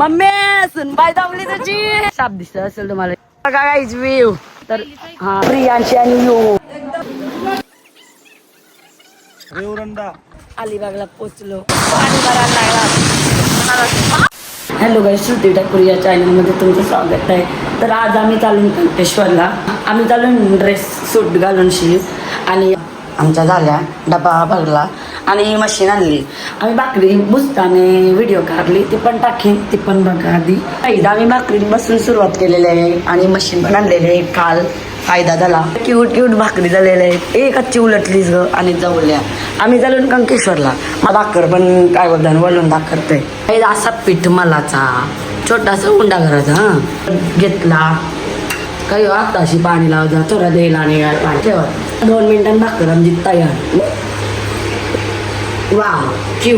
Mummy सुनबाई दावली तुझी साप दिसत असेल तुम्हाला बघा काहीच व्ह्यू तर हा प्रियांशी आणि यू अलिबागला पोचलो पाणी भरायला लागला. हॅलो गाईस, श्रुती ठाकूर या चॅनलमध्ये तुमचं स्वागत आहे. तर आज आम्ही चालून कंटेश्वरला आम्ही चालून ड्रेस सूट घालून आणि आमच्या झाल्या डबा भरला आणि मशीन आणली. आम्ही भाकरी बुजताने व्हिडिओ काढली, ती पण टाकेन, ती पण बघा आधी. फायदा आम्ही भाकरी बसून सुरुवात केलेली आहे आणि मशीन पण आणलेली आहे. काल फायदा झाला, क्यूट क्यूट भाकरी झालेल्या आहेत. एक कच्ची उलटलीच ग आणि जवळल्या आम्ही चालून कंकेश्वरला. भाकर पण काय बोलतात वळून दाखवतोय. असा पीठ मलाचा छोटासा उंडा करायचा हा घेतला काही आताशी पाणी लावता थोडा द्यायला आणि पाणी ठेवा 2 मिनिटांनी भाकर आमची तयार. वा क्यू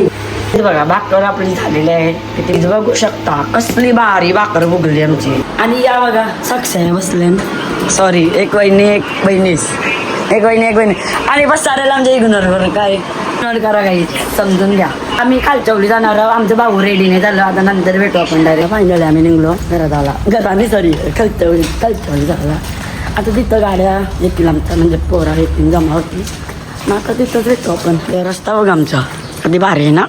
बघा भाकर आपली झालेली आहे. तिथे बघू शकता कसली भारी भाकर उगली आमची. आणि या बघा साक्षी बसले, सॉरी एक वहिनी एक बहिणीस एक वहिनी आणि बस साऱ्याला आमच्या इग्नोर करा काय इग्नोर करा काही समजून घ्या. आम्ही खालचवली जाणार आहोत. आमचं भाऊ रेडी नाही झालं, आता नंतर भेटू आपण डायरेक्ट. फायनली आम्ही निघलो घरात आला घराने सॉरी खालचवली झाला. आता तिथं गाड्या येतील आमच्या म्हणजे पोरा येतील जमा होती मग आता तिथंच भेटू आपण. रस्ता बघ आमचा कधी भारी आहे ना.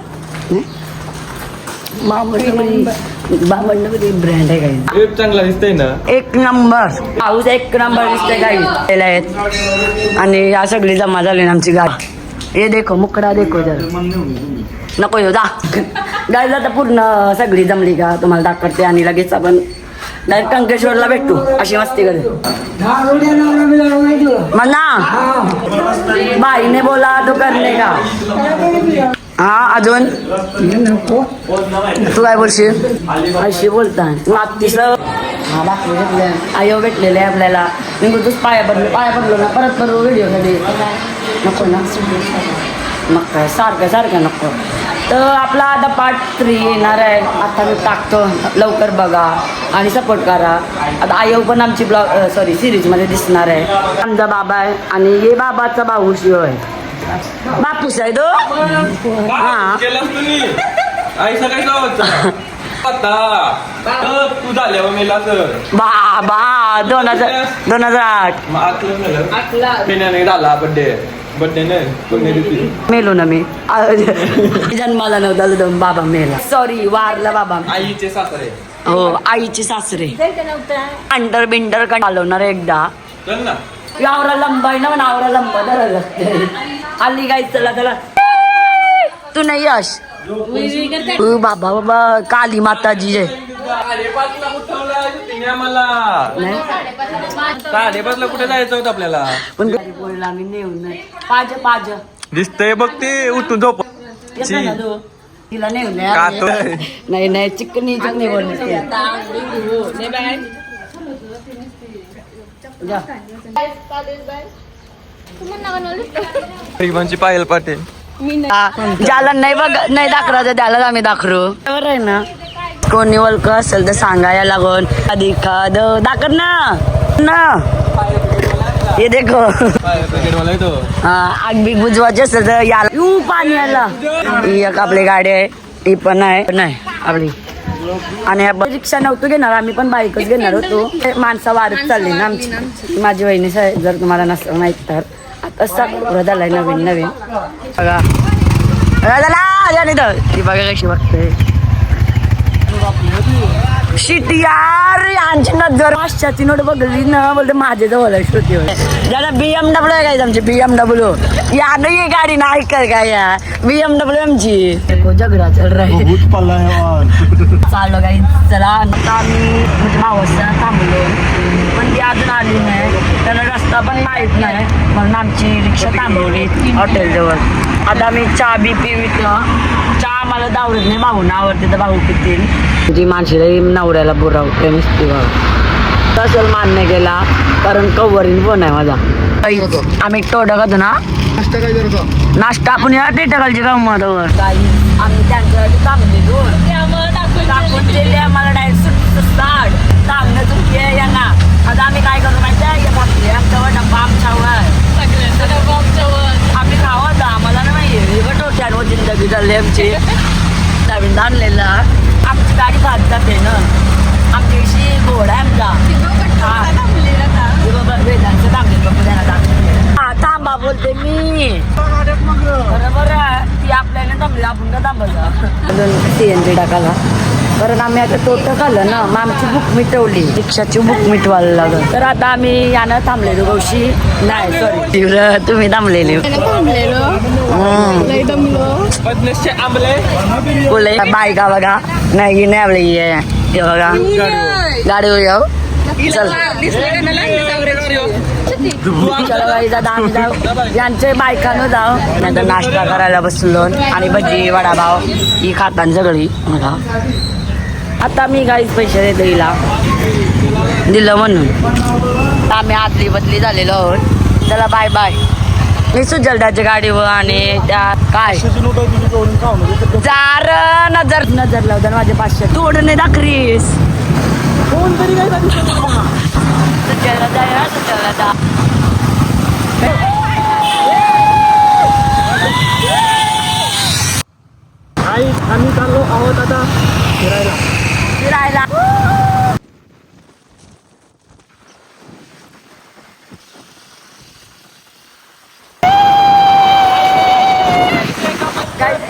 बाबंडी ब्रँड आहे काही चांगला दिसतंय ना, एक नंबर पाऊस एक नंबर दिसतंय काही आहेत. आणि या सगळी जमा झाली ना आमची गाडी. हे देखो मुकडा देखो जरा नको येऊ जा गाडी आता पूर्ण सगळी जमली का तुम्हाला दाखवते आणि लगेच आपण डायरेक्ट कंकेश्वरला भेटू. अशी मस्ती करे म्हणा बाईने बोला तो करणे का. हा अजून तू काय बोलशील अशी बोलताय तिसरं हा बाकी भेटले आयो भेटलेले आपल्याला. मी तूच पाया पडलो ना परत व्हिडिओ मध्ये नको ना मग काय सारखं नको. तर आपला आता पार्ट 3 येणार आहे. आता मी टाकतो लवकर बघा आणि सपोर्ट करा. आता आयो पण आमची सिरीजमध्ये दिसणार आहे. आमचा बाबा आहे आणि हे बाबाचा भाऊ शिव आहे. बापूस आहे तो हा तू झाल्यावर मेला तर बाबा 2008 झाला बड्डे नाही मेलो ना मी जन्माला नव्हता बाबा मेला सॉरी वारला बाबा. आईचे सासरे हो आईचे सासरे अंडर बिंडर घालवणार एकदा. यावरा लंबा आहे ना नावरा लंबा धरायला लागते. आली गाई चला तू नाही यश बाबा बाबा काली माताजी आहे. 5:30 कुठे जायचं होतं आपल्याला पण बोलला आम्ही नेऊन पाज दिसतंय बघ ते उठून झोप तिला नेऊन नाही चिकनी बोलले पायल पाटील ज्याला नाही बघ नाही दाखवायचं त्यालाच आम्ही दाखवू बरोबर आहे ना. कोणी ओळख असेल तर सांगा या लागून आधी दाखव ना हे देखो आग बिग बुजवायची असेल तर याला यू पाणी आला. ही एक आपली गाडी आहे ती पण आहे नाही आपली. आणि रिक्षा नव्हतो घेणार आम्ही पण बाईकच घेणार होतो. माणसा वारत चालली ना आमची. माझी वहिनी जर तुम्हाला नसतं माहित तर आता पुरा झालाय नवीन बघा ती बघा कशी बघते शिटी यार यांची नजर 500ची नोट बघली ना बोलते माझ्या जवळ आहे श्रुती ज्याला BMW आहे काय आमची BMW या नाही गाडी नाही ऐकल काय या BMW आमची झगडा चल रहा चाललो काही चला. आम्ही म्हणजे मावसला थांबलो पण ती अजून आली नाही. त्याला रस्ता पण माहीत नाही म्हणून आमची रिक्षा थांबवली हॉटेलजवळ. आता आम्ही चहा बी पिवितलं. चहा मला दावरत नाही भाऊना आवडते तर भाऊ पितील. जी माणसाला नवऱ्याला बुरावते नुसती भाऊ तसं मान्य केला कारण कवरीन फोन आहे माझा. आम्ही टोडा खातो ना नाश्ता आपण या टेटाखालची कामावर आम्ही त्यांच्यासाठी थांबलेलो टाकून दिले आम्हाला डायरेक्ट सांगणं चुकी आहे यांना. आता आम्ही काय करू माहिती आहे आमच्यावर डब्बा आमच्यावर आम्ही खावं आम्हाला नाही माहिती टोट्यांवर जिंदगी चालली आमची नवीन आणलेला आमची गाडी भात जाते ना आमच्या दिवशी घोडा आहे आमचा वेदांचं थांबले बघू त्यांना दाखवले थांबा बोलते मी बरोबर ती आपल्याला थांबली आपण का थांबायचं CNG टाकायला कारण आम्ही आता तोटं खाल्लं ना मग आमची बुक मिटवली रिक्षाची बुक मिटवायला लागल तर आता आम्ही यानं थांबलेलो गौशी नाही सॉरी तुम्ही थांबलेले बोले बायका बघा नाही नाही आपली हे बघा गाडी येऊ चल चलो गाईज आता आम्ही जाऊ यांचे बायकानं जाऊ नंतर नाश्ता करायला बसलो आणि भजी वडापाव ही खातान सगळी बघा आता मी गाईज पैसे देतो हिला दिलं म्हणून आम्ही आदली बदली झालेलो आहोत चला बाय बाय मी सुजलदाच्या गाडीवर आणि त्या काय जार नजर नजर लावतात माझे 500 थोडं नाही दाखरीस कोणतरी काय सुजलदा या सुजलदा आम्ही चाललो आहोत आता फिरायला फिरायला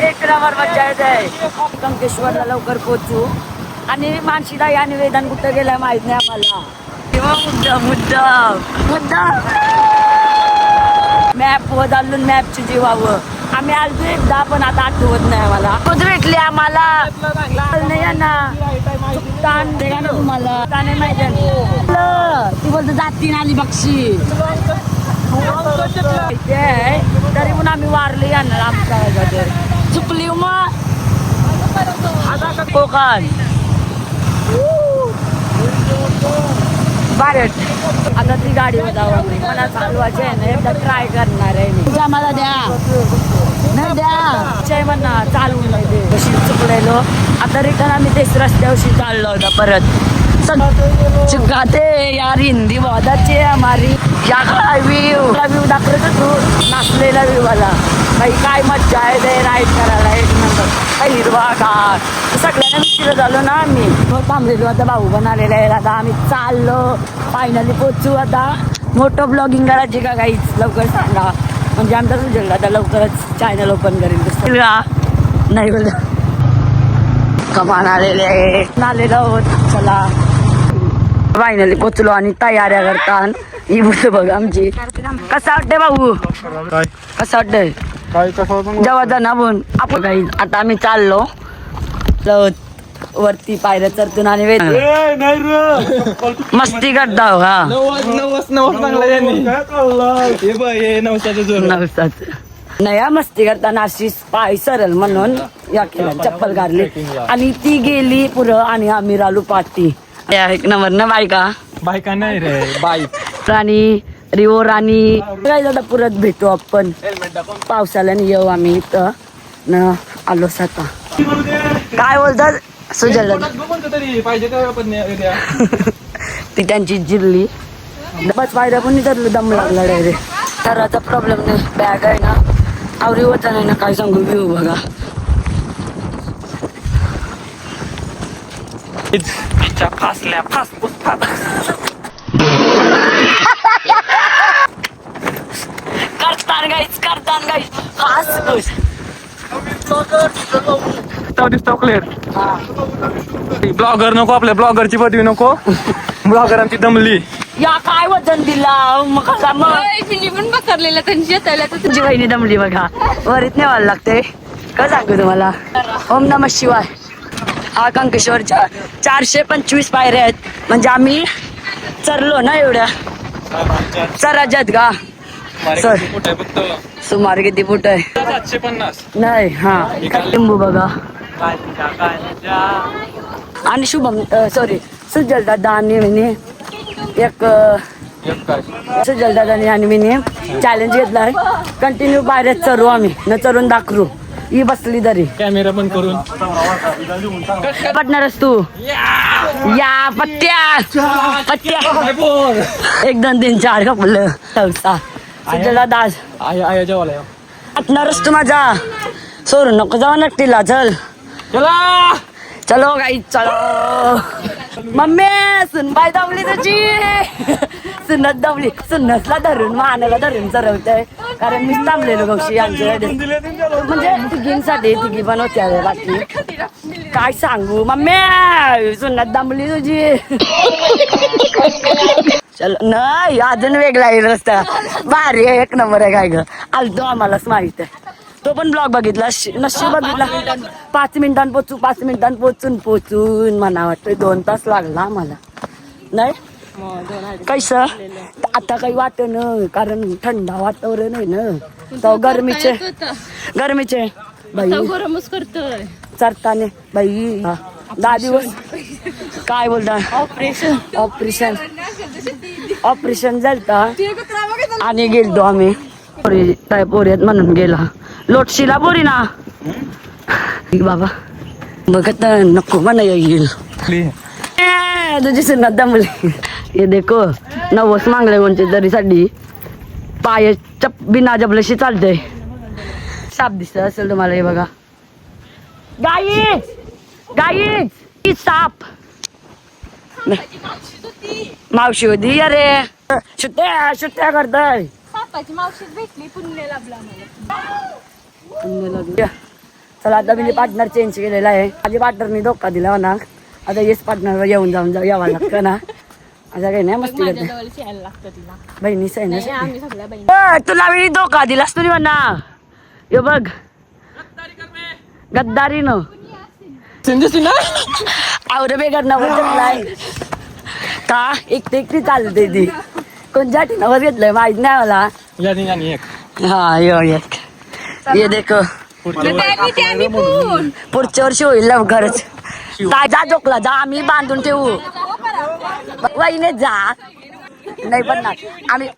एक नंबर मजा येते कंकेश्वरला लवकर पोहोचू आणि मानशीला या निवेदन कुठं गेलाय माहित नाही आम्हाला किंवा मुद्दा मॅप वर चालून मॅपची जीवावं आम्ही आलो एकदा पण आता आठवत नाही आम्हाला खुद भेटली आम्हाला नाही ना ताण ना तुम्हाला ताने माहिती ती बोलतो जातीन आली बक्षी तरी पण आम्ही वारले येणार आमच्या चुकली मग कोकण भारत आता ती गाडीवर जाऊ मला चालवायची आहे ना एकदा ट्राय करणार आहे मी आम्हाला द्या नाही द्या जय म्हणा चालवून नाही दे कशी चुकलेलो आता रिटर्न आम्ही तेच रस्त्यावरशी चाललो होता परत चुकाते यार हिंदी बहुत अच्छी है हमारी या व्यू दाखवत तू नाचलेला व्यू वाला काही काय मज्जा आहे ते राईड करायला एक नंबर काही हिरवा घाट सगळ्यांना मित्र झालो ना आम्ही थांबलेलो आता भाऊ पण आलेला आहे आता आम्ही चाललो फायनली पोचू आता मोठं ब्लॉगिंग करायची का काहीच लवकर सांगा म्हणजे आमचा सुजल आता लवकरच चॅनल ओपन करेल नाही बोल कमान आलेले आलेलो आहोत चला फायनली पोचलो आणि तयाऱ्या करतात ही बोल बघ आमची कसं वाटतंय भाऊ कसं वाटतंय जेव्हा ना बोल आपण काही आता आम्ही चाललो वरती पायऱ्या चढतून आणि मस्ती करता हा नवसाच नाही मस्ती करताना अशी पाय सरल म्हणून या केला चप्पल घातली आणि ती गेली पुरं आणि आम्ही राहिलो पाठी एक नंबर ना बायका नाही रे बाईक राणी रिओ राणी काय आता परत भेटू आपण पावसाळ्याने येऊ आम्ही इथं न आलोच आता काय बोलतात सुजल ती त्यांची जिरली बस पायऱ्या पण विचारलं दम लागला रे तराचा प्रॉब्लेम नाही बॅग आहे ना आवरी होता नाही ना काय सांगू घेऊ बघा फासल्या फासफूस करतान गाईच फासफूस ब्लॉगर नको आपल्या ब्लॉगरची पदवी नको ब्लॉगरांची दमली या काय वजन दिला मग पण पकडलेलं त्यांची येतायला तुमची बहिणी दमली बघा वरीत न्यावायला लागते काय सांगू तुम्हाला ओम नमः शिवाय हा कंकेश्वरच्या 425 पायऱ्या आहेत म्हणजे आम्ही चरलो ना एवढ्या चराजात का सर सुमारे किती फूट आहे 750 नाही हा लिंबू बघा आणि शुभम सॉरी सुजल दादा आणि मी एक सुजल दादाने आणि मी चॅलेंज घेतलाय कंटिन्यू पायऱ्यात चरू आम्ही न चरून दाखवू ही बसली तरी कॅमेरा बंद करून पटणारच तू या पत्त्या 1 2 3 4 कपलं चौसा सुजला दास आया जेवायला पटणारच तू माझा सोडू नको जाऊ नक्कीला चल चला चलो गाई चलो मम्मी सुनबाई दावली तुझी सुनत दावली सुनसला धरून मानाला धरून चरवतंय कारण मीच थांबलेलो गौशी आमच्याकडे म्हणजे तिघींसाठी तिघी पण होत्या बाकी काय सांगू मम्मी सुनत दामली तुझी चलो नाही अजून वेगळा आहे रस्ता भारी आहे एक नंबर आहे काय ग आलतो आम्हालाच माहित आहे तो पण ब्लॉग बघितला नशीब बघितला 5 मिनिटांनी पोचू 5 मिनिटांनी पोचून म्हणा वाटतंय 2 तास लागला आम्हाला नाही कैसं आता काही वाटत न कारण थंडा वातावरण आहे ना तो गरमीचे बाई गरमच करतोय चरताने बाई 10 दिवस काय बोलता ऑपरेशन झालता आणि गेलतो आम्ही काय पोऱ्यात म्हणून गेला लोटशीला पोरी ना बाबा बघत नको म्हणा येईल तुझी सुन्नत दमली हे देखो नवस मागले कोणते तरी साठी पाय बिना जबलशी चालते साप दिसत असेल तुम्हाला हे बघा गाईच साप मावशी होती अरे सुट्ट्या करताय सापाची मावशीच भेटली पुण्याला चला आता मी पार्टनर चेंज केलेला आहे माझ्या पार्टनरनी धोका दिला म्हणा आता येस पार्टनर येऊन जाऊन यावं लागतं ना आता काही नाही मस्ती करते बहिणीच आहे ना तुला मी धोका दिलास तुझी म्हणा यो बघ गद्दारी न आवर बेगर नवर घेतलाय का एकटी चालते ती कोणत्या ठिकाणावर घेतलंय माहित नाही मला हा यो एक ये देख पुढच्या वर्षी होईल लवकरच जा जोकला जा आम्ही बांधून ठेवू वहिने जा नाही पण ना आम्ही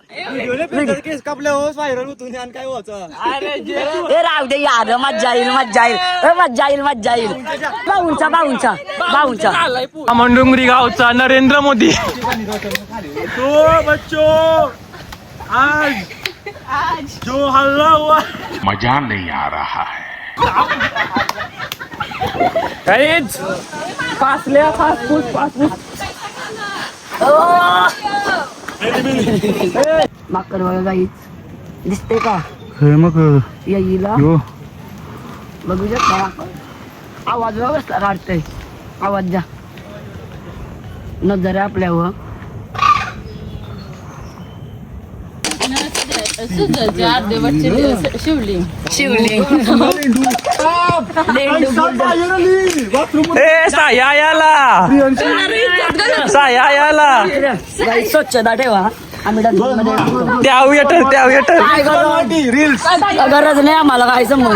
राहू दे यार मज्जा येईल भाऊंचा मंडुंगरी गावचा नरेंद्र मोदी तो बच्चों आज जो हल्ला हुआ मजा नहीं आ रहा है माकड बघा गाईच दिसते का येईला बघू शकता आवाज बघा काढतय आवाज जा नजर आहे आपल्यावर शिवलिंग स्वच्छता ठेवा आम्ही गरज नाही आम्हाला काय समज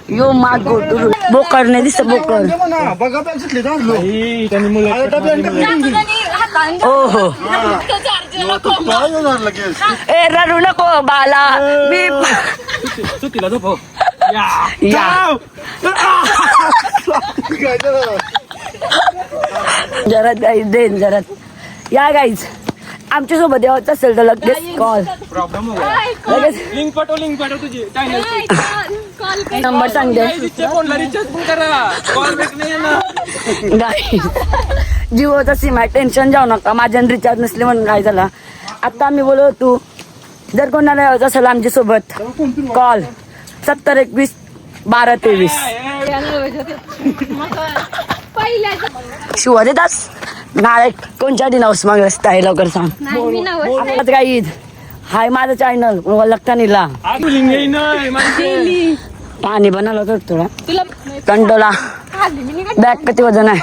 यो माग गोटू बोकर नाही दिसत बोकर हो ए रडू नको बाला मी जरात गाईज देन जरात या गाईज आमच्या सोबत यावंच असेल तर लगेच कॉल लगेच लिंक पाठव तुझी नंबर सांगते जिओचा सिम आहे टेन्शन जाऊ नका माझ्या रिचार्ज नसले म्हणून काय झाला आता आम्ही बोलू तू जर कोणाला यावंच असेल आमच्या सोबत कॉल 7021 1223 शिवा देतास नाळे कोणच्या दिनावस मग रस्ता आहे लवकर सांग काही हाय माझं चॅनल लखतानीला पाणी बनायला तर थोडा कंटोला बॅग किती वजन आहे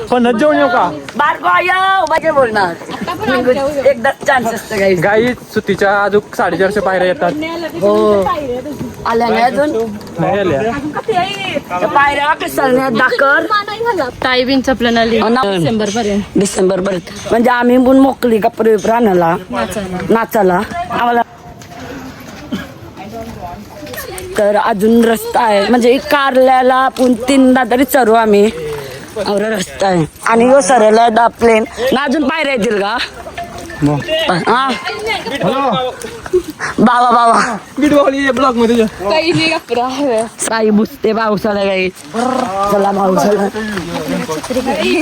पण जेवण येऊ का बारको बोलणार एकदा चान्स असतं काही गाई सुट्टीच्या अजून 450 पायऱ्या येतात हो आल्या नाही अजून नाही आल्या पायऱ्या कसं दाकर टायबिंग चपलं आली डिसेंबर पर्यंत म्हणजे आम्ही पण मोकली कपडे राहण्याला नाचाला आम्हाला तर अजून रस्ता आहे म्हणजे कारल्याला पण 3दा तरी चढू आम्ही रस्ता आहे आणि यो सरळ प्लेन ना अजून पायऱ्या येतील का हा बाबा बाबा ब्लॉग मध्ये साई बुसते पावसाला काही चला पावसाला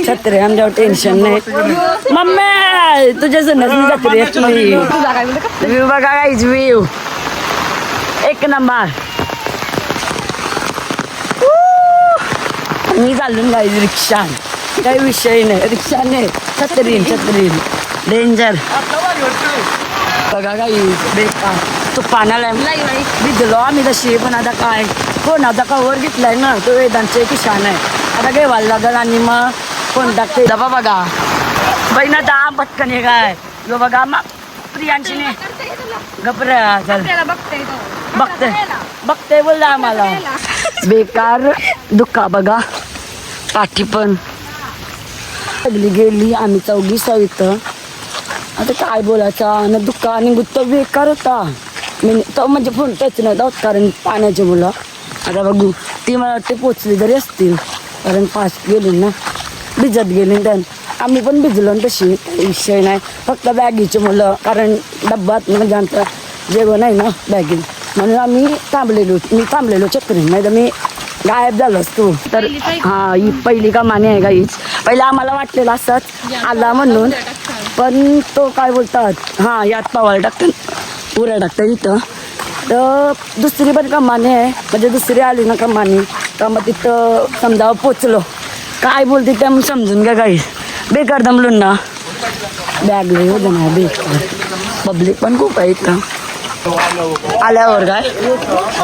छत्री आमच्यावर टेन्शन नाही मम्मी तुझ्या सणाची छत्री येत नाही व्ह्यू बघा काहीच व्ह्यू एक नंबर मी चालून गाईज रिक्षा काही विषय नाही रिक्षा नाही छत्रीन डेंजर बघा काही बेकार तो पाण्याला भिजलो आम्ही तशी पण आता काय कोण आता कवर घेतलाय ना तो वेदांचे किशान आहे आता घेवायला लागल आणि मग कोण टाकते डबा बघा बहीण आता पटकन हे काय जो बघा मग प्रियांशीने गप्र चल बघते बोलला आम्हाला बेकार दुःखा बघा पाठी पण सगळी गेली आम्ही चौघी सवित आता काय बोलायचं ना दुःख आणि गुत्त बेकार होता मी तो म्हणजे फोन टच नव्हता कारण पाण्याचे मुलं आता बघू ती मला वाटते पोचली तरी असतील कारण फास्ट गेली ना भिजत गेली तर आम्ही पण भिजलो तशी विषय नाही फक्त बॅगीचे मुलं कारण डब्यात म्हणजे आमचं जेवण आहे ना बॅगीत म्हणून आम्ही मी थांबलेलो चक्रीन नाही तर मी गायब झालो असतो तर हा ही पहिली कमानी आहे काहीच पहिला आम्हाला वाटलेलं असंच आला म्हणून पण तो काय बोलतात हां यात पावाला टाकतात उऱ्या टाकतात इथं तर दुसरी पण कमानी आहे म्हणजे दुसरी आली ना कमानी तर मग तिथं समजा पोचलो काय बोलते त्या मग समजून घ्या काही बेकार दमलून ना बॅग लई होतं ना बेकार पब्लिक पण खूप आहे इथं आल्यावर काय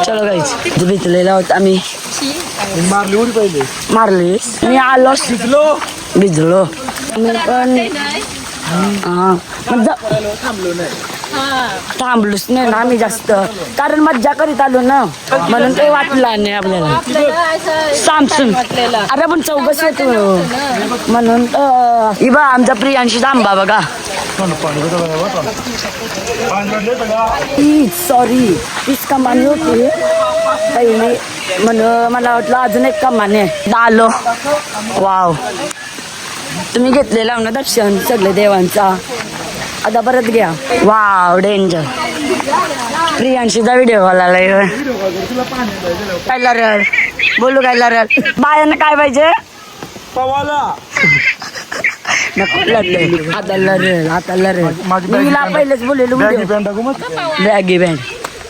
चलो काहीच भिजलेला होता आम्ही मारलीस मी आलो भिजलो मी पण थांबलोच नाही ना आम्ही जास्त कारण मज्जा करीत आलो ना म्हणून काही वाटलं नाही आपल्याला सामसून अरे पण चौकशी येतो म्हणून इबा आमचा प्रियांशी थांबा बघा सॉरी तीच कमानी होती पहिली म्हणून मला वाटलं अजून एक कमानी आहे आलो वाव तुम्ही घेतलेला ना दर्शन सगळे देवांचा आता परत घ्या वाव डेंजर प्रियांशीचा व्हिडिओ आलाय काय लरल बोलू काय लरल बायानं काय पाहिजे आता लरल पहिलेच बोललेलो बॅगी बँड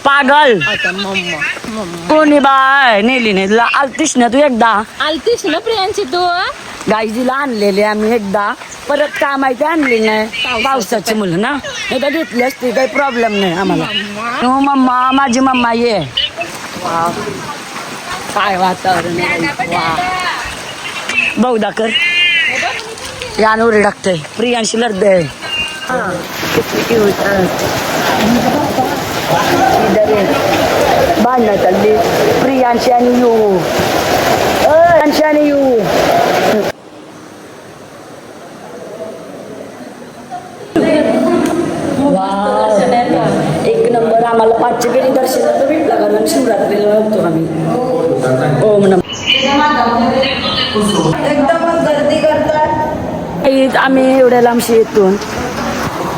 पागल कोणी बाय नेली नाही तुला आलतीस ना तू एकदा आलतीस ना प्रियांची तू गाईजीला आणलेले आम्ही एकदा परत काय माहिती आणली नाही पावसाची मुलं ना एकदा घेतली असती काही प्रॉब्लेम नाही आम्हाला हो मम्मा माझी मम्मा ये काय वातावरण बहुदाकर या उरी टाकतंय प्रियांशी लढतंय भांडणं चालली प्रियांशी आणि यू प्रियांशी आणि यू एक नंबर आम्हाला 5चे फेरी दर्शनाचं भेटला कारण शिवरात्रीला होतो आम्ही ओम नम एकदमच गर्दी करतात आम्ही एवढ्या लांबशी येतून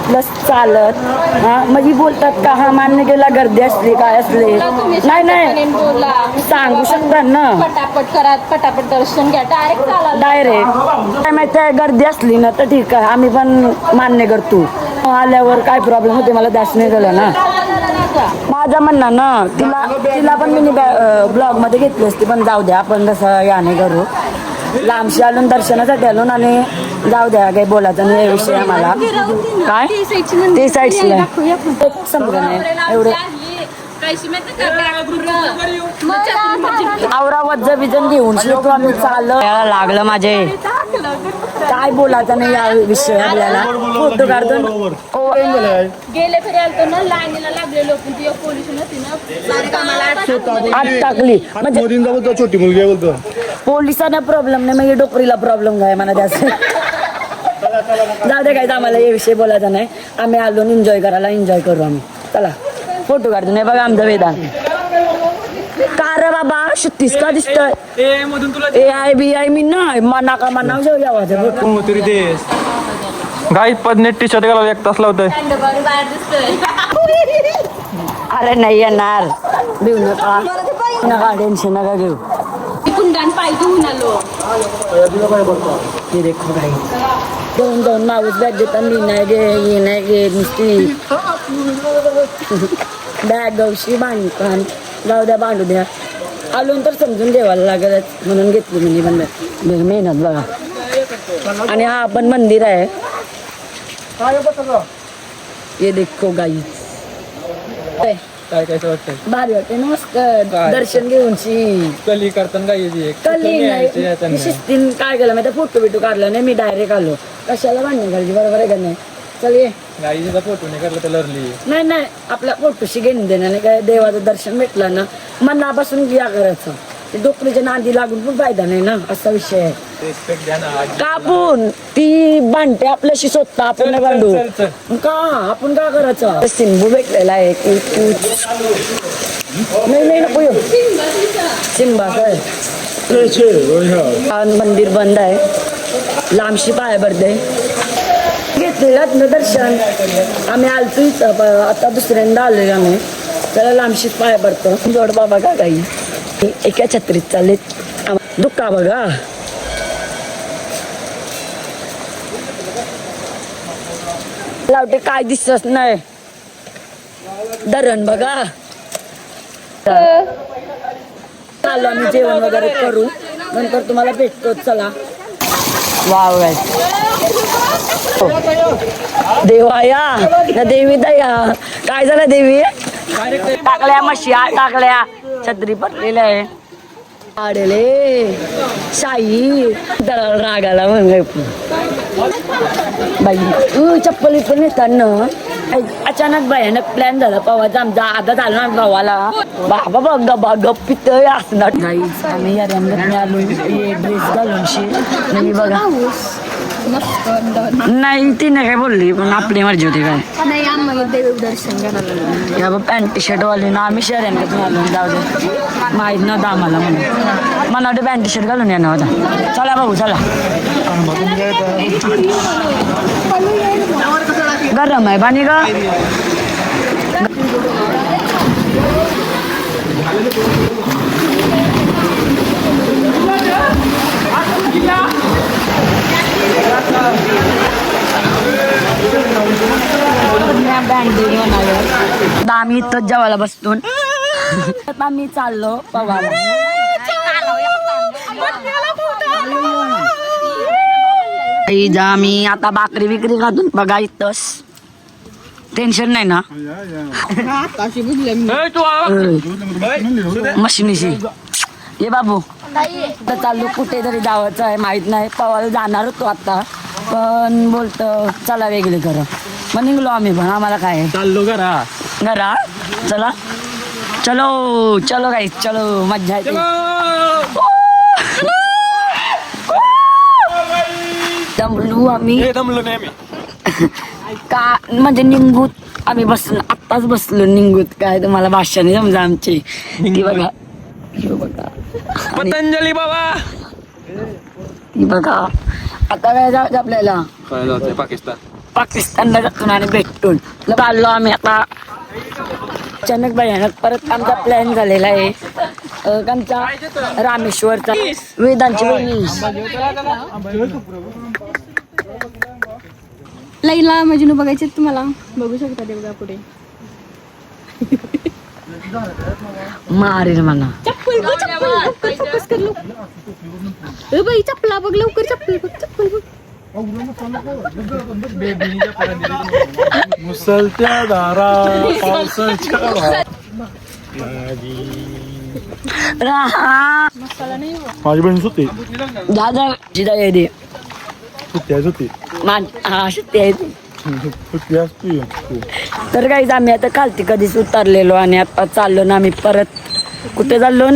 प्लस चालत हा म्हणजे बोलतात का हा मान्य केला गर्दी असली काय असले नाही सांगू शकतात ना पटापट करा पटापट दर्शन घ्या डायरेक्ट काय माहिती आहे गर्दी असली ना तर ठीक आहे आम्ही पण मान्य करतो आल्यावर काय प्रॉब्लेम होते मला दास नाही झालं ना माझं म्हणणं ना तिला पण मी ब्लॉग मध्ये घेतली असती पण जाऊ द्या आपण तसं याने करू लांबशी आलून दर्शनासाठी आलून आणि जाऊ द्या काही बोलायचं नाही विषय आम्हाला काय ते साईडला समजा नाही एवढं आवरा वज्ज बिजन घेऊन शिकतो आम्ही चाललं लागलं माझे काय बोलायचं नाही या विषय आपल्याला फोटो काढतो गेले फिरे आलतो ना लाईनीला लागलेलो पण ती पोलीस होती ना आत टाकली म्हणजे छोटी मुलगी बोलतो पोलिसांना प्रॉब्लेम नाही म्हणजे डोकरीला प्रॉब्लेम काय म्हणा त्याचं जाऊ दे काय आम्हाला या विषयी बोलायचा नाही आम्ही आलो एन्जॉय करायला एन्जॉय करू आम्ही चला फोटो काढतो नाही बघा आमचा वेदांत का रे बाबा शुद्धीस का दिसतोय ए आय बी आय मी नाही मना का मना जेव यावाचं फोटो तरी ते गाई पदने टी शर्ट घालायला 1 तास लावतोय. बरं बाहेर दिसतोय. अरे नाही येणार देऊ नका टेन्शन नका घेऊ. मी कुंडान पाय धुवून आलो. हे देखो गाई दोन माऊस बॅग देताना नाही गे नुसती बॅग गवशी बांधकान जाऊ द्या बांधू द्या आलून तर समजून द्यावायला लागत म्हणून घेतली मी बंद मेहनत बघा. आणि हा पण मंदिर आहे. हे देखो गाई काय काय वाटतंय भारी वाटते ना मस्त दर्शन घेऊनची कली करताना गाई कली नाही शिस्तीन काय केलं माहिती फोटो बिटो काढला नाही मी डायरेक्ट आलो कशाला भांडण करायची बरोबर आहे का नाही. चल ये गाईचा फोटो नाही काढला तर लरली. नाही आपल्या फोटोशी घेऊन देण्याने काय देवाचं दर्शन भेटलं ना मनापासून घ्या करायचं. ते डोकरीच्या नांदी लागून पण फायदा नाही ना असा विषय आहे. रिस्पेक्ट द्या ना. कापून ती भांडते आपल्याशी स्वतः आपण नाही भांडू का आपण का करायचं. सिंबू भेटलेला आहे नाही नको येऊ सिंबा काय मंदिर बंद आहे लांबशी पाय भरते घेतलेलं ना दर्शन आम्ही आलतो इथं आता दुसऱ्यांदा आलोय आम्ही त्याला लांबशी पाय भरतो. जोड बाबा का काही एका छत्रीत चालले दुःखा बघा लावटे काय दिसत नाही धरण बघा. चालू आम्ही जेवण वगैरे करून नंतर तुम्हाला भेटतो. चला वाव देवाया ना देवी दया काय झालं देवी टाकल्या मशी टाकल्या छत्री पडलेल्या आहे आडले शाही दलाल रागाला म्हण बाई चप्पल पण येताना अचानक भयानक प्लॅन झाला पवाचा आमचा आता झाला ना भावाला बाबा बघ बघ गप्पित असणार गाईच आम्ही या रंगात आलो ड्रेस घालून नाही बघा नाही तिने काय बोलली पण आपली मर्जी होती काय देवदर्शन करायला या पॅन्ट शर्ट वाली ना आम्ही शहरांकडे घालून जाऊ दे माहीत नव्हतं आम्हाला म्हणून मला वाटतं पॅन्ट शर्ट घालून येणार होता. चला भाऊ चला गरम आहे पाणी का आम्ही इथंच जेवायला बसतो. आम्ही चाललो पवाला आम्ही आता भाकरी विक्री खातून बघा इथंच टेन्शन नाही ना मशिनीशी. ये बाबू तर चाललो कुठेतरी जावायचं आहे माहित नाही पवायला जाणार होतो आता पण बोलतो चला वेगळे करा मग निघलो आम्ही पण आम्हाला काय चाललो घरा चला चलो चलो गाईस चलो मज्जा येते. दमलो आम्ही दमलो नाही आम्ही का म्हणजे निंगूत आम्ही बसलो आत्ताच बसलो निंगूत काय तुम्हाला भाषा नाही समजा आमची ती बघा पतंजली बाबा ती बघा आता काय जायचं आपल्याला काय जातोय पाकिस्तानला जातून आणि भेटून चाललो आम्ही आता. अचानक भयानक परत आमचा प्लॅन झालेला आहे आमचा रामेश्वरचा वेदांची बहिणी लैला मजनू बघायचे तुम्हाला बघू शकता देवगा पुढे मारेल मला चप्पल बघ, चप्पल लवकर फोकस कर लवकर. बाई चप्पला बघ लवकर चप्पल बघ चप्पल बघ. मुसलत्या धारा पावसाच्या राहा माझी बहीण सुट्टी दादा जिदा येते सुट्टी आहे सुट्टी हा सुट्टी आहे सुट्टी असते. तर काहीच आम्ही आता खालती कधीच उतरलेलो आणि आता चाललो ना आम्ही परत कुठे चाललो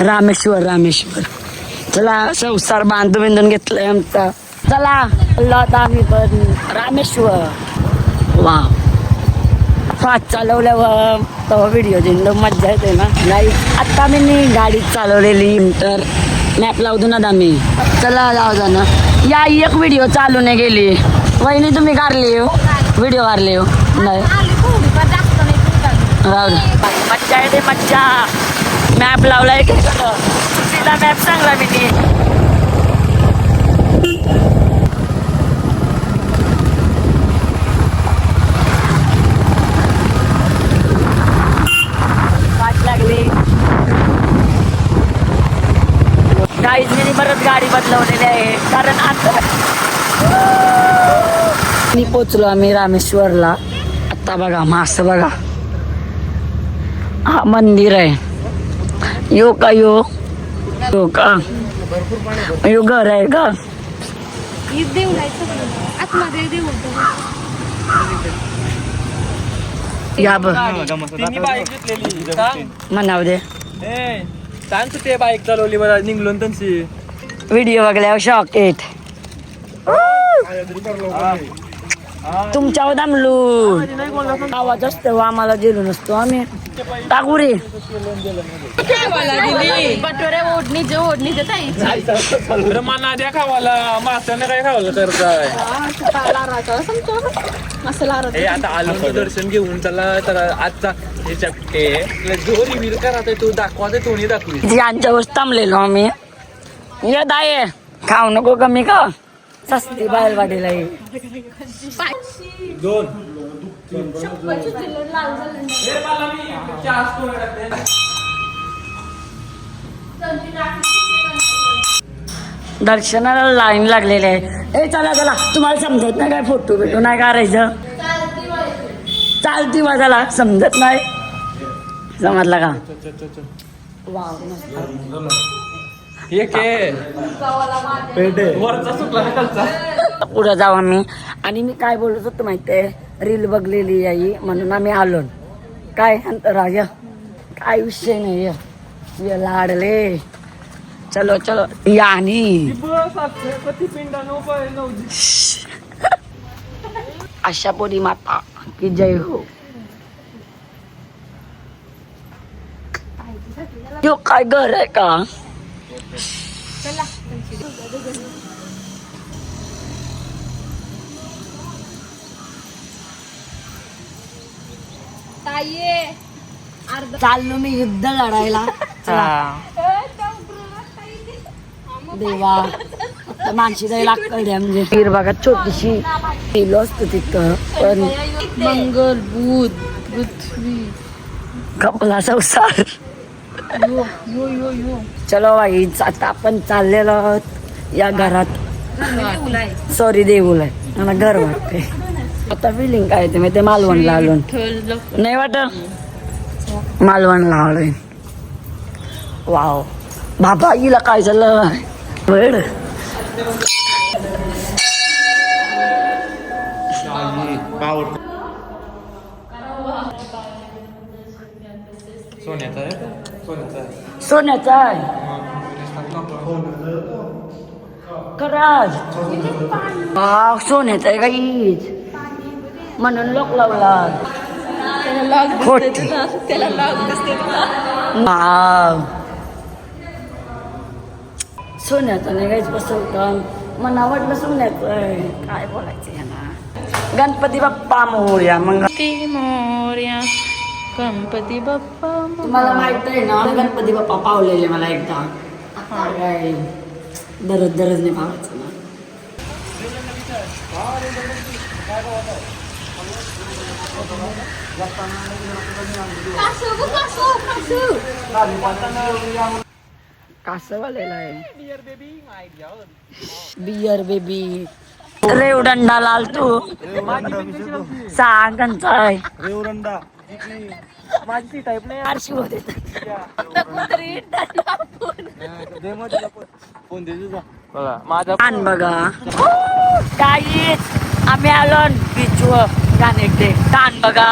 रामेश्वर चला संसार बांधून घेतलाय आमचा. चला आता आम्ही पण रामेश्वर वा फास्ट चालवल्यावर तेव्हा व्हिडिओ देणं मज्जा येते ना नाही आता मी गाडी चालवलेली तर मॅप लावतो ना दामी चला जाऊ जा ना या एक व्हिडिओ चालू नाही गेली वहिनी तुम्ही काढले हो व्हिडिओ काढले हो नाही राहू दे. मज्जा येते मज्जा मॅप लावलाय की तिला मॅप सांगला मी ती वाट लागली काहीच परत गाडी बदलवलेली आहे कारण आता मी पोचलो आम्ही रामेश्वरला आता बघा मास बघा हा मंदिर आहे यो का यो का यो घर आहे का या बघ म्हणाव दे सांग ते बाईक चालवली मला निघलो त्यांची व्हिडिओ बघल्यावर शॉक येत तुमच्यावर दमलो आवाज असतो आम्हाला दिलो नसतो आम्ही टाकू रे ओढणीचे ताई मना द्या खावाला माशाने काय खावलं करताय हे आता आलो दर्शन घेऊन चला आजचा जो रिव्हील करा तू दाखवा ते तोणी दाखवी यांच्या वस्तू थांबलेलो आम्ही ये दाये खाऊ नको कमी का सस्ती बाहेर वाटेला दर्शनाला लाईन लागलेली आहे ए चला चला तुम्हाला समजत नाही काय फोटो बिटो नाही करायचं चालती वाजाला समजत नाही समजला का वरचा सुकला खालचा पुढे जाऊ आम्ही आणि मी काय बोलत होतो माहितीये रील बघलेली आई म्हणून आम्ही आलो काय राजा काय विषय नाही ये लाडले चलो चलो या आणि आशापुरी माता की जय हो यो काय घर आहे का चाललो मी युद्ध लढायला देवा आता माणशी जायला लागतं म्हणजे वीर बघा छोटीशी गेलो असतो तिथं पण मंगल बुध पृथ्वी कपला संसार चलो बाई आता आपण चाललेलो आहोत या घरात सॉरी देऊल आहे मला घर वाटते आता फिलिंग काय येते मी ते मालवणला आलो नाही वाटत मालवणला आलोय वाव बाबा हिला काय झालं वेळ सोन्याचा आहे खरंच सोन्याचा आहे काहीच म्हणून लोक लावला खोटी सोन्याचं नाही काहीच बसवतं मला आवडलं सोन्याचं आहे काय बोलायचं यांना गणपती बाप्पा मोरया मग गणपती बाप्पा मला माहित आहे ना गणपती बाप्पा पावलेले मला एकदा काय दररोज नाही पावायचं ना कासवालेला आहे बियर बेबी रेवदंडा लाल तू सांगांचा आहे रेवरंडा माझी टाईप नाही आरशी होते माझा छान बघा काहीच आम्ही आलो बीचवर गाणे छान बघा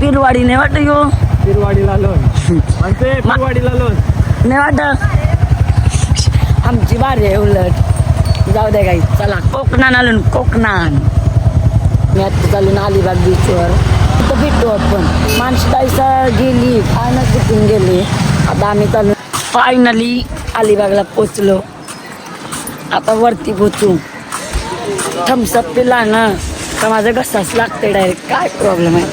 पिरवाडी नाही वाटत यो पिरवाडीला लोन पिरवाडीला लोन नाही वाटत आमची बारी आहे उलट जाऊ दे काही चला कोकणात आलो कोकणात मी आता चालून अलिबाग बीचवर तिथं भेटू आपण. माणशी ताईसा गेली आणि कुठून गेली. आता आम्ही चालू फायनली अलिबागला पोचलो. आता वरती पोचू. थम्सअप पिला ना तर माझं घसाच लागते डायरेक्ट. काय प्रॉब्लेम आहे.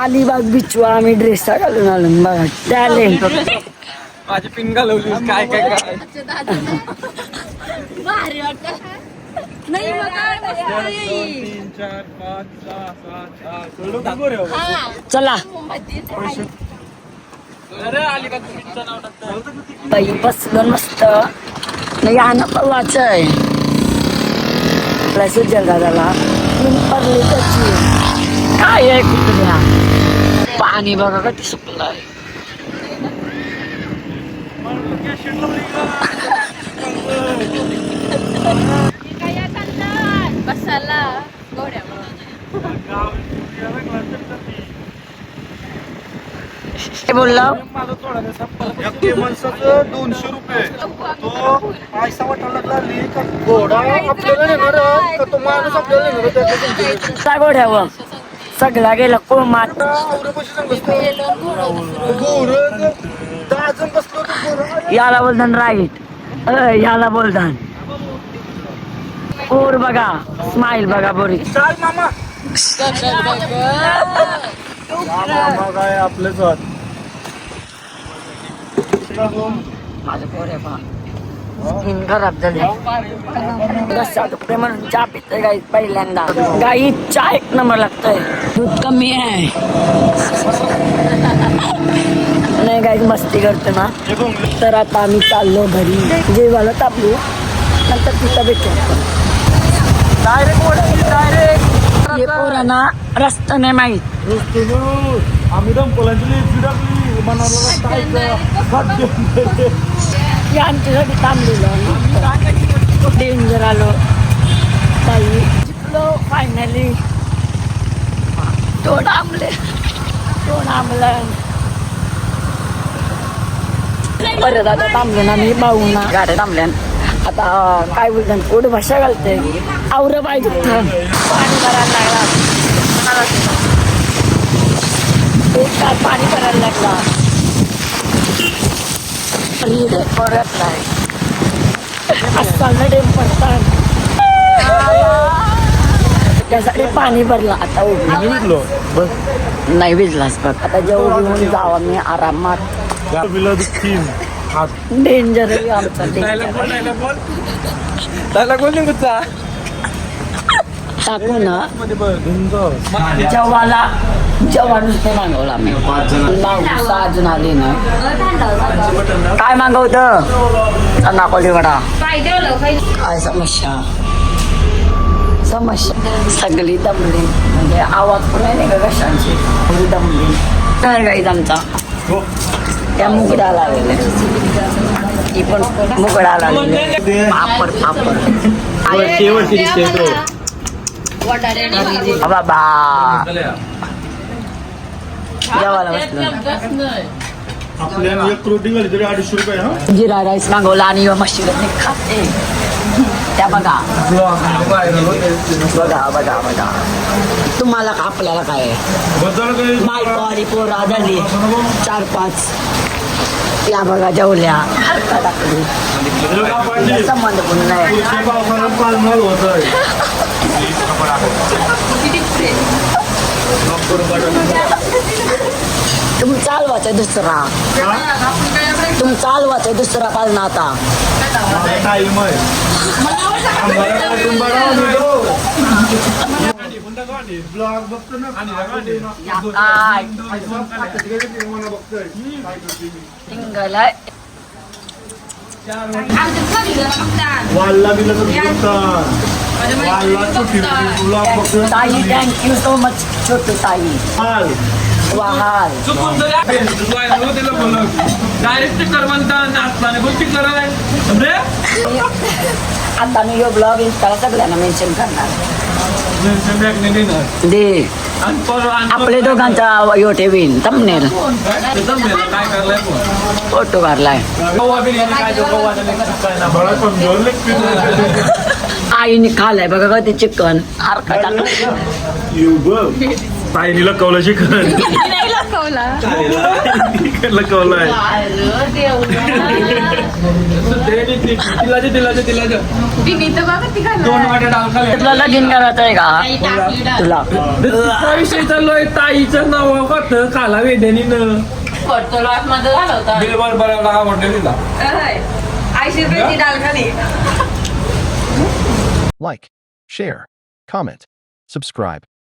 अलिबाग बीचवर आम्ही ड्रेस घालून आलो बघा. टॅलेंट माझी पिन घालवली काय काय काय भारी वाटत नाही मग काय मस्त. 3 4 5 6 7 चला अरे अलिबाग बीचचं नाव टाकतं. बाई बसलो मस्त. नाही आणा परवाच आहे सुजल दादाला पडली त्याची काय आहे कुठल्या. पाणी बघा कधी सुकलंय. काय चाललं बसायला घोड्यावर. काय बोलला माणसाचं 200 रुपये. तो पैसा वाटायला लागला का घोडा आपल्याला नेणार का तो माणूस आपल्याला नेणार. त्या घोड्यावर सगळा गेला कोमात. याला बोलतान राईट याला बोलतान पोर बघा. स्माईल बघा बोरी. काय आपलेच आहात. माझं पोर आहे पहा. स्किन खराब झाली. घसा दुखते म्हणून चहा पिते गाई पहिल्यांदा. गाई चहा 1 नंबर लागतंय. दूध कमी आहे. नाही गाई मस्ती करते ना. तर आता आम्ही चाललो घरी. जेवायला तापलो नंतर तिथं भेटू. हे पोरांना रस्ता नाही माहीत. आम्ही दंपलांची फिरकली मनाला आमच्यासाठी थांबलेलो. डेंजर आलो बाई. जिंकलो फायनली. दोन आंबलं परत आता थांबलो ना मी. भाऊना गाड्या थांबल्या. आता काय बोलतात कोड भाषा घालते. आवर पाहिजे पाणी भरायला लागला. एक तास पाणी भरायला लागला. परत नाही असताना डेम पडतात. त्यासाठी पाणी भरलं. आता उभी नाही भिजलास बघ. आता जेवढी घेऊन जावा मी आरामात. डेंजर आहे आमचा. टाकू ना जेव्हाला जेव्हा नुसतं मागवलं आम्ही. मागवसा अजून आली ना. काय मागवतं नाकोली वडा. काय समस्या सगळी दमली. म्हणजे आवाज पण नाही का कशांची दमली. काय गाईज आमचा त्या मुगडा लागलेले. ती पण मुगडा लागलेले. पापड बाबा जेवायला बसलो. आपल्याला 1 रोटी झाली तरी 250 रुपये. हा जिरा राईस मागवला आणि मशीला खाते. त्या बघा तुम्हाला का आपल्याला काय मायकवाडी पोरा झाली 4-5. त्या बघा जेवल्या टाकली. संबंध पण नाही. तुम्ही चालवायचं दुसरा. तुम्ही चालवायचं दुसरा पालना. आता टाईम आहे. ब्लॉग बघतो ना. वाल्ला बिला ब्लॉग बघतो. ताई थँक्यू सो मच छोटू ताई. वाहाल डायरेक्ट कर म्हणता नाचताना गोष्टी करायला. आता मी यो ब्लॉग इंस्टाला सगळ्यांना मेन्शन करणार. दे आपले दोघांचा यो ठेवीन थंबनेल. काय करलाय फोटो काढलाय. ताईने खाल्लाय बघा का ते चिकन हारका टाकलं येऊ बघ ताईने लकवलं चिकन नाही लपवला. लकवलंय तिला दिदी तर बघा ती घालणार. 2 वाट्या डाळ खाल्ल्या. तुला लगीन करायचं आहे का आई टाकली डाळ. तुला हा विषय चाललोय ताईचं नाव होत खाला वेद्यानीनं पडतो लॉट मध्ये झाला होता. बिल बरोबर आवडलं तिला 80 रुपयाची डाळ खाली. Like, share, comment, subscribe.